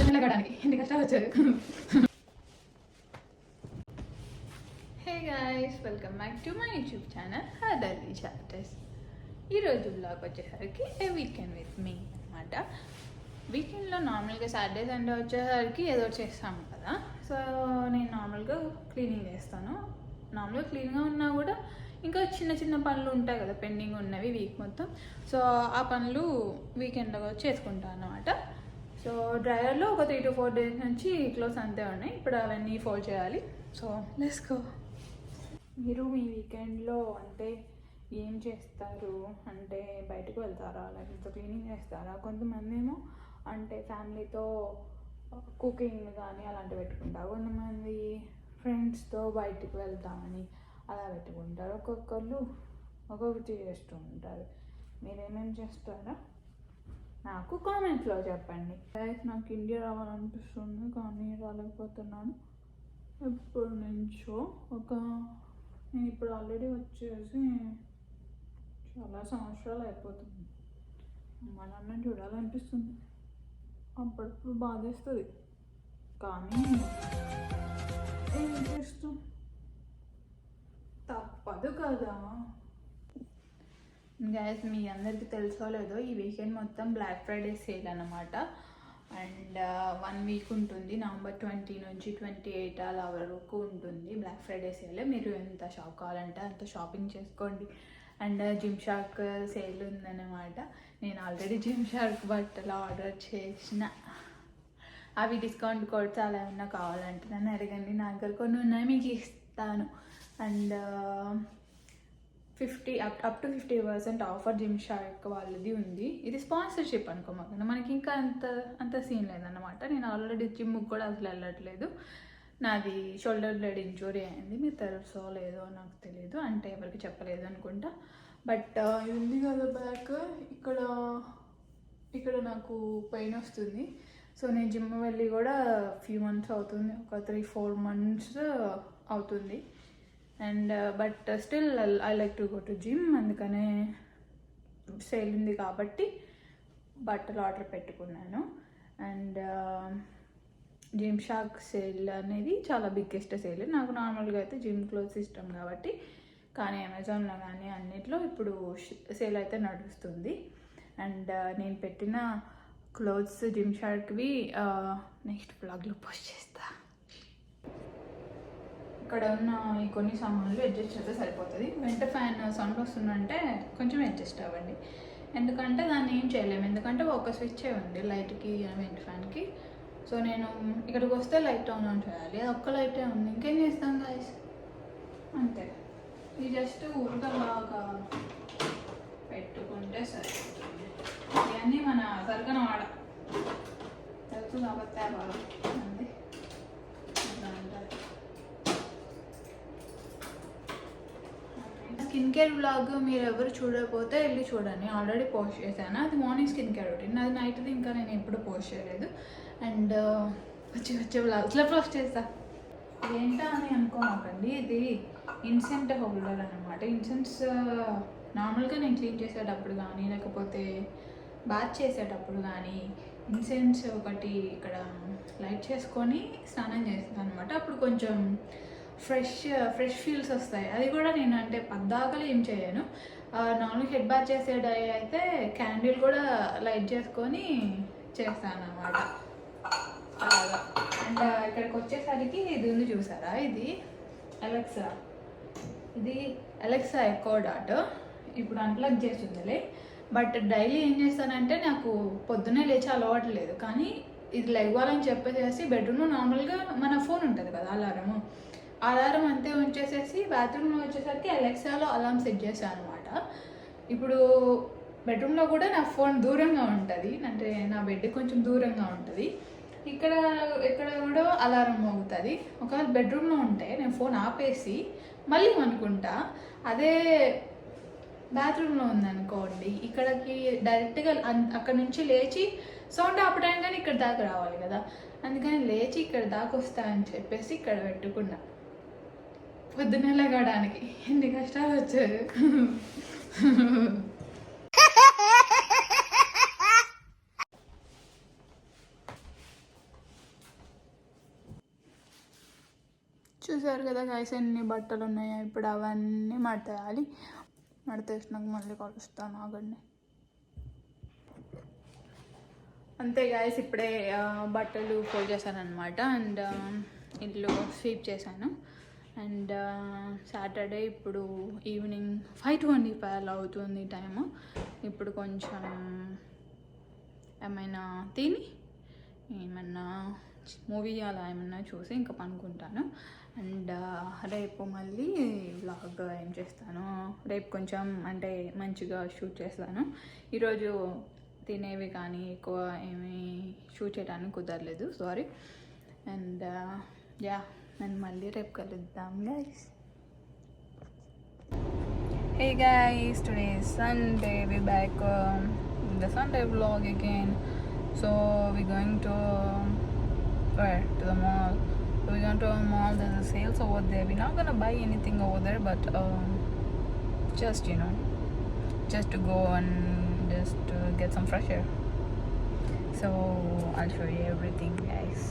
పొద్దునెలగడానికి ఎన్ని కష్టాలు వచ్చారు. Hey guys, welcome back to my YouTube channel హర్దర్లీ చాప్టర్స్. ఈరోజు బ్లాగ్ వచ్చేసరికి ఏ వీకెండ్ విత్ మీ అనమాట. వీకెండ్లో నార్మల్గా సాటర్డే సండే వచ్చేసరికి ఏదో చేస్తాము కదా. సో నేను నార్మల్గా క్లీనింగ్ చేస్తాను. నార్మల్గా క్లీన్గా ఉన్నా కూడా ఇంకా చిన్న చిన్న పనులు ఉంటాయి కదా పెండింగ్ ఉన్నవి వీక్ మొత్తం. సో ఆ పనులు వీకెండ్లో చేసుకుంటాను అన్నమాట. సో డ్రైవర్లో ఒక 3 to 4 days నుంచి క్లోత్స్ అంతే ఉన్నాయి. ఇప్పుడు అవన్నీ ఫోల్డ్ చేయాలి. So let's go. మీరు మీ వీకెండ్లో అంటే ఏం చేస్తారు? అంటే బయటకు వెళ్తారా, లేకపోతే క్లీనింగ్ చేస్తారా? కొంతమంది ఏమో అంటే ఫ్యామిలీతో కుకింగ్ కానీ అలాంటివి పెట్టుకుంటారు. కొంతమంది ఫ్రెండ్స్తో బయటకు వెళ్తామని అలా పెట్టుకుంటారు. ఒక్కొక్కళ్ళు ఒక్కొక్కటి చేస్తూ ఉంటారు. మీరేమేమి చేస్తారా నాకు కామెంట్లో చెప్పండి. నాకు ఇండియా రావాలనిపిస్తుంది కానీ రాలేకపోతున్నాను ఎప్పటి నుంచో. నేను ఇప్పుడు ఆల్రెడీ వచ్చేసి చాలా సంవత్సరాలు అయిపోతుంది. మా నాన్న చూడాలనిపిస్తుంది, అప్పుడప్పుడు బాధేస్తుంది కానీ ఏం చేస్తాం, తప్పదు కదా. గైస్, మీ అందరికీ తెలుసో లేదో ఈ వీకెండ్ మొత్తం బ్లాక్ ఫ్రైడే సేల్ అన్నమాట. అండ్ 1 week ఉంటుంది. November 20 నుంచి 28 అలా వరకు ఉంటుంది బ్లాక్ ఫ్రైడే సేల్. మీరు ఎంత షాప్ కావాలంటే అంత షాపింగ్ చేసుకోండి. అండ్ జిమ్ షార్క్ సేల్ ఉందన్నమాట. నేను ఆల్రెడీ జిమ్ షార్క్ బట్టలు ఆర్డర్ చేసిన. అవి డిస్కౌంట్ కోడ్స్ అలా ఏమన్నా కావాలంటే నన్ను అడగండి, నా దగ్గర కొన్ని ఉన్నాయి, మీకు ఇస్తాను. And 50 to 50% offer gym shark వాళ్ళది ఉంది. ఇది స్పాన్సర్షిప్ అనుకోమాకండి, మనకి ఇంకా అంత సీన్ లేదన్నమాట. నేను ఆల్రెడీ జిమ్కి కూడా అసలు వెళ్ళట్లేదు. నాది షోల్డర్ బ్లేడ్ ఇంజూరీ అయింది. మీరు తెలుసో లేదో నాకు తెలియదు, అంటే ఎవరికి చెప్పలేదు అనుకుంటా. బట్ ఇది ఉంది కదా బ్యాక్, ఇక్కడ నాకు పెయిన్ వస్తుంది. సో నేను జిమ్ వెళ్ళి కూడా ఫ్యూ మంత్స్ అవుతుంది, ఒక 3-4 months అవుతుంది. And but still I like to go to gym. అందుకనే సేల్ ఉంది కాబట్టి బట్టలు ఆర్డర్ పెట్టుకున్నాను. అండ్ జిమ్ షార్క్ సేల్ అనేది చాలా బిగ్గెస్ట్ సేల్. నాకు నార్మల్గా అయితే జిమ్ క్లోత్స్ ఇష్టం కాబట్టి, కానీ అమెజాన్లో కానీ అన్నిట్లో ఇప్పుడు సేల్ అయితే నడుస్తుంది. అండ్ నేను పెట్టిన క్లోత్స్ జిమ్ షార్క్వి నెక్స్ట్ బ్లాగ్లో పోస్ట్ చేస్తా. ఇక్కడ ఉన్న ఈ కొన్ని సామాన్లు అడ్జస్ట్ చేస్తే సరిపోతుంది. వెంట ఫ్యాన్ సౌండ్ వస్తుందంటే కొంచెం అడ్జస్ట్ అవ్వండి, ఎందుకంటే దాన్ని ఏం చేయలేము. ఎందుకంటే ఒక స్విచ్చే ఉంది లైట్కి వెంట ఫ్యాన్కి. సో నేను ఇక్కడికి వస్తే లైట్ ఆన్ చేయాలి, అది ఒక్క లైటే ఉంది, ఇంకేం చేస్తాం గాయస్, అంతే. ఇది జస్ట్ ఊరికలాగా పెట్టుకుంటే సరిపోతుంది. ఇవన్నీ మన సరికన వాడ తెలుసు కాబట్టి అంది. స్కిన్ కేర్ బ్లాగ్ మీరు ఎవరు చూడకపోతే వెళ్ళి చూడండి, ఆల్రెడీ పోస్ట్ చేశాను. అది మార్నింగ్ స్కిన్ కేర్ రొటీన్, అది నైట్ది ఇంకా నేను ఎప్పుడు పోస్ట్ చేయలేదు. అండ్ వచ్చే బ్లాగ్స్లో పోస్ట్ చేస్తా. ఏంటా అని అనుకోమాకండి, ఇది ఇన్సెంట్ హోల్డర్ అనమాట. ఇన్సెంట్స్ నార్మల్గా నేను క్లీన్ చేసేటప్పుడు కానీ లేకపోతే బాత్ చేసేటప్పుడు కానీ ఇన్సెంట్స్ ఒకటి ఇక్కడ లైట్ చేసుకొని స్నానం చేస్తాను అనమాట. అప్పుడు కొంచెం ఫ్రెష్ ఫీల్స్ వస్తాయి. అది కూడా నేను అంటే పద్దాకలు ఏం చేయను. నార్మల్ హెడ్ బాత్ చేసే డే అయితే క్యాండిల్ కూడా లైట్ చేసుకొని చేస్తాను అన్నమాట అలాగా. అండ్ ఇక్కడికి వచ్చేసరికి ఇది ఉంది చూసారా, ఇది అలెక్సా ఎకో డాట్. ఇప్పుడు అన్ప్లగ్ చేస్తుందిలే. బట్ డైలీ ఏం చేస్తానంటే, నాకు పొద్దున్నే లేచి అలవాటు లేదు, కానీ ఇది లెగవాలని చెప్పేసి బెడ్రూమ్లో నార్మల్గా మన ఫోన్ ఉంటుంది కదా అలారం అంతే ఉంచేసేసి బాత్రూంలో వచ్చేసరికి అలెక్సాలో అలారం సెట్ చేశాను అనమాట. ఇప్పుడు బెడ్రూమ్లో కూడా నా ఫోన్ దూరంగా ఉంటుంది, అంటే నా బెడ్ కొంచెం దూరంగా ఉంటుంది. ఇక్కడ కూడా అలారం మోగుతుంది. ఒకవేళ బెడ్రూమ్లో ఉంటే నేను ఫోన్ ఆపేసి మళ్ళీ అనుకుంటా. అదే బాత్రూంలో ఉందనుకోండి, ఇక్కడికి డైరెక్ట్గా అక్కడ నుంచి లేచి సౌండ్ ఆపడానికి కానీ ఇక్కడ దాకా రావాలి కదా, అందుకని లేచి ఇక్కడ దాకా వస్తా అని చెప్పేసి ఇక్కడ పెట్టుకున్నా. పొద్దున్నే లెగడానికి ఎన్ని కష్టాలు వచ్చారు. చూసారు కదా గైస్ ఎన్ని బట్టలు ఉన్నాయో. ఇప్పుడు అవన్నీ మడతేయాలి. మడతేసినాక మళ్ళీ కలుస్తాను, ఆగండి. అంతే గైస్, ఇప్పుడే బట్టలు ఫోల్డ్ చేశాను అనమాట. అండ్ ఇల్లు స్వీప్ చేశాను. అండ్ సాటర్డే ఇప్పుడు ఈవినింగ్ 5:25 అలా అవుతుంది టైము. ఇప్పుడు కొంచెం ఏమైనా తిని ఏమన్నా మూవీ అలా ఏమన్నా చూసి ఇంకా పనుకుంటాను. అండ్ రేపు మళ్ళీ వ్లాగ్ ఏం చేస్తాను, రేపు కొంచెం అంటే మంచిగా షూట్ చేస్తాను. ఈరోజు తినేవి కానీ ఎక్కువ ఏమీ షూట్ చేయడానికి కుదరలేదు, సారీ. అండ్ యా, నేను మళ్ళీ రేపు కలుద్దాం guys. Hey guys, today is Sunday. We're back in the Sunday vlog again. So we're going to where? To the mall. So we're going to a mall. There's a sales over there. We're not gonna buy anything over there, but just just to go and just to get some fresh air. So I'll show you everything, guys.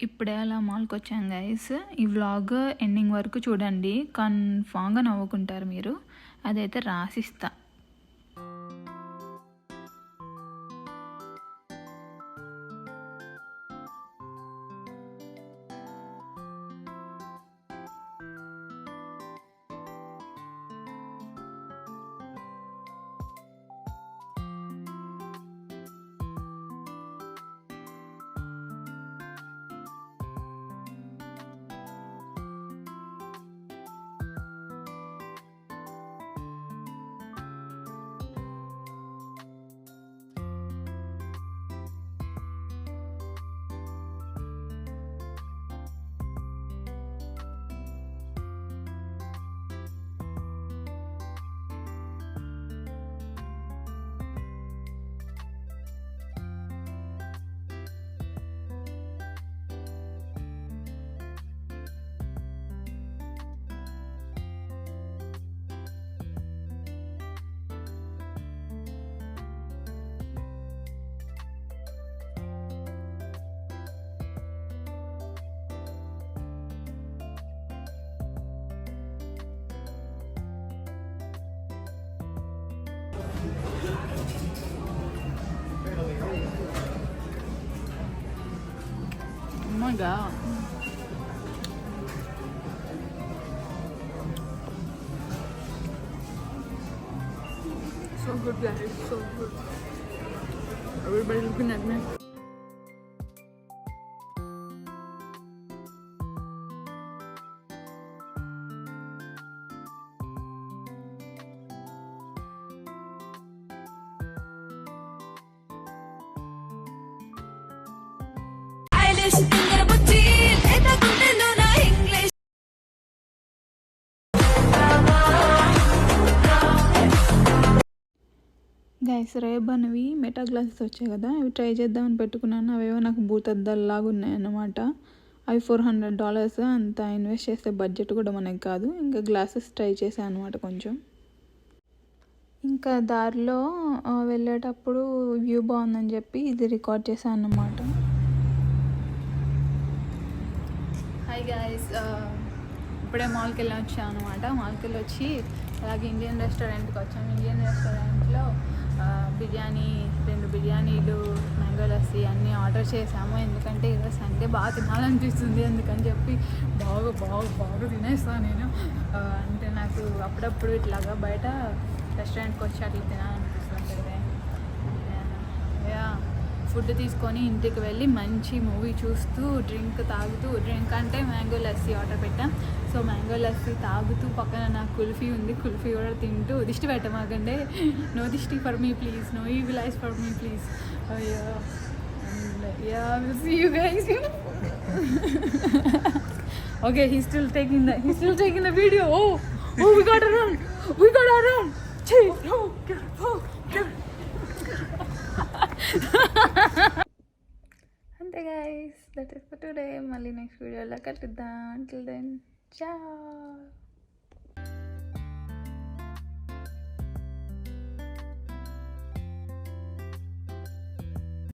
ఇప్పుడే అలా మాల్కి వచ్చాం guys. ఈ vlog ending వరకు చూడండి, కన్ఫామ్గా నవ్వుకుంటారు మీరు. అదైతే రాసిస్తా. Oh my god. So good guys, so good. Everybody looking at me. Guys, రేబన్వి మెటా గ్లాసెస్ వచ్చాయి కదా, అవి ట్రై చేద్దామని పెట్టుకున్నాను. అవేవో నాకు భూతద్దల్లాగా ఉన్నాయన్నమాట. అవి $400. అంత ఇన్వెస్ట్ చేసే బడ్జెట్ కూడా మనకి కాదు. ఇంకా గ్లాసెస్ ట్రై చేశాను అనమాట కొంచెం. ఇంకా దారిలో వెళ్ళేటప్పుడు వ్యూ బాగుందని చెప్పి ఇది రికార్డ్ చేశాను అన్నమాట. హాయ్ గైస్, ఇప్పుడే మాల్కి వెళ్ళి వచ్చాను అనమాట. మాల్కి వెళ్ళి వచ్చి అలాగే ఇండియన్ రెస్టారెంట్కి వచ్చాము. ఇండియన్ రెస్టారెంట్లో బిర్యానీ, 2 బిర్యానీలు, మ్యాంగో లస్సీ అన్నీ ఆర్డర్ చేసాము. ఎందుకంటే ఈరోజు సండే బాగా తినాలనిపిస్తుంది. అందుకని చెప్పి బాగా బాగా బాగా తినేస్తాను నేను. అంటే నాకు అప్పుడప్పుడు ఇట్లాగా బయట రెస్టారెంట్కి వచ్చి అట్లా తినాలనిపిస్తుంటుంది. యా, ఫుడ్ తీసుకొని ఇంటికి వెళ్ళి మంచి మూవీ చూస్తూ డ్రింక్ అంటే మ్యాంగో లస్సీ ఆర్డర్ పెట్టాం. సో మ్యాంగో లస్సీ తాగుతూ పక్కన నాకు కుల్ఫీ ఉంది, కుల్ఫీ కూడా తింటూ, దిష్టి పెట్టమాకండి, నో దిష్టి for me please, no evil eyes for me please. See you guys. Okay, he's still taking the video. Oh, we gotta run. Chief, no, get. అంతే guys, that is for today. మళ్ళీ next వీడియోలో కలుద్దాం. Until then, ciao.